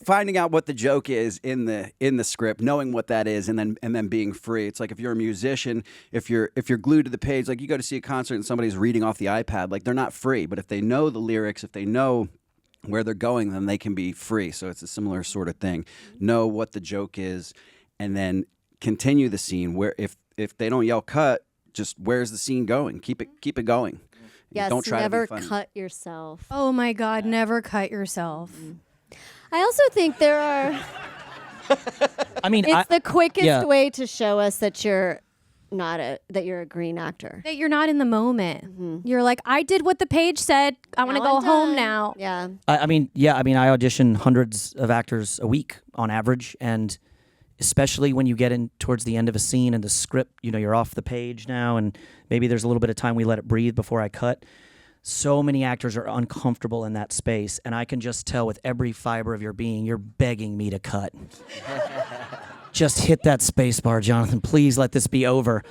finding out what the joke is in the script, knowing what that is, and then being free. It's like if you're a musician, if you're glued to the page, like you go to see a concert and somebody's reading off the iPad, like they're not free. But if they know the lyrics, if they know where they're going, then they can be free. So it's a similar sort of thing. Know what the joke is, and then continue the scene. Where if they don't yell cut, just where's the scene going? Keep it going. Yes, don't try never to be funny. cut yourself. Oh my God, never cut yourself. I also think there are. I mean, It's the quickest way to show us that you're that you're a green actor. That you're not in the moment. You're like, I did what the page said. I want to Now go I'm home done. now. Yeah. I mean, I audition hundreds of actors a week on average, and especially when you get in towards the end of a scene and the script, you're off the page now, and maybe there's a little bit of time we let it breathe before I cut. So many actors are uncomfortable in that space, and I can just tell with every fiber of your being, you're begging me to cut. Just hit that space bar, Jonathan. Please let this be over.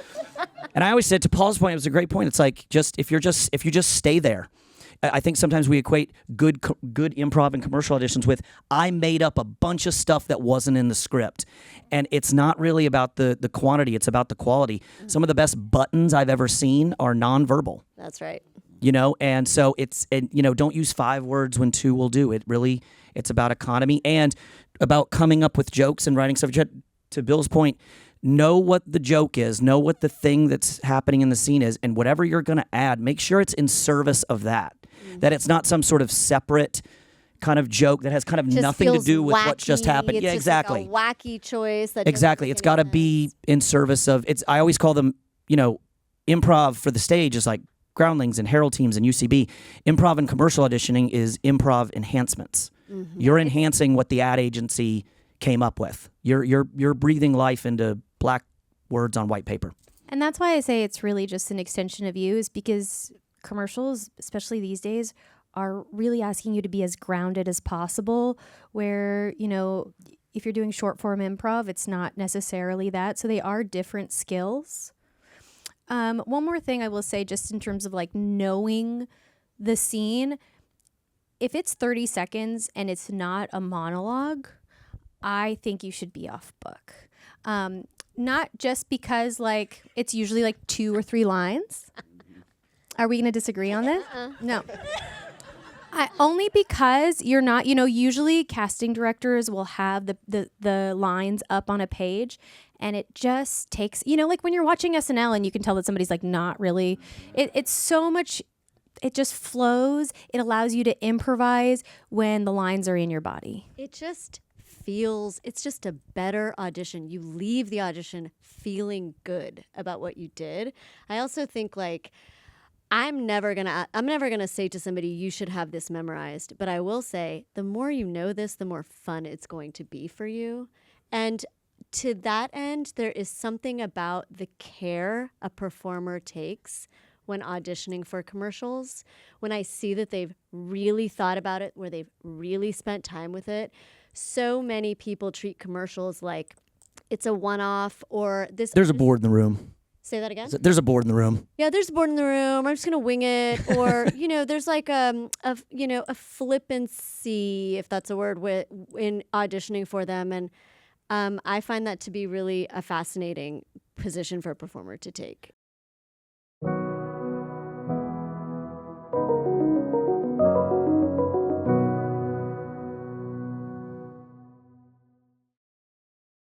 And I always said, to Paul's point, it was a great point. It's like, if you just stay there. I think sometimes we equate good improv and commercial auditions with, I made up a bunch of stuff that wasn't in the script. And it's not really about the quantity, it's about the quality. Some of the best buttons I've ever seen are nonverbal. That's right. And so don't use 5 words when 2 will do. It's about economy and about coming up with jokes and writing stuff. To Bill's point, know what the joke is, know what the thing that's happening in the scene is, and whatever you're going to add, make sure it's in service of that. That it's not some sort of separate kind of joke that has kind of Just nothing to feels do with wacky. what's just happened. It's Yeah, just exactly. like a wacky choice. That Exactly. It's got to be in service of. I always call them, improv for the stage is like Groundlings and Herald Teams and UCB. Improv and commercial auditioning is improv enhancements. You're enhancing what the ad agency came up with. You're breathing life into black words on white paper. And that's why I say it's really just an extension of you, is because commercials, especially these days, are really asking you to be as grounded as possible, where, if you're doing short form improv, it's not necessarily that. So they are different skills. One more thing I will say, just in terms of like knowing the scene, if it's 30 seconds and it's not a monologue, I think you should be off book. Not just because like it's usually like 2 or 3 lines. Are we going to disagree on this? No. Only because you're not, usually casting directors will have the lines up on a page, and it just takes, like when you're watching SNL and you can tell that somebody's like not really, it's so much, it just flows. It allows you to improvise when the lines are in your body. It just feels, it's just a better audition. You leave the audition feeling good about what you did. I also think like, I'm never gonna say to somebody, you should have this memorized, but I will say the more you know this, the more fun it's going to be for you. And to that end, there is something about the care a performer takes when auditioning for commercials. When I see that they've really thought about it, where they've really spent time with it. So many people treat commercials like it's a one-off, or this. There's a board in the room. Say that again? There's a board in the room. Yeah, there's a board in the room. I'm just gonna wing it, or there's like a flippancy, if that's a word, in auditioning for them, and I find that to be really a fascinating position for a performer to take.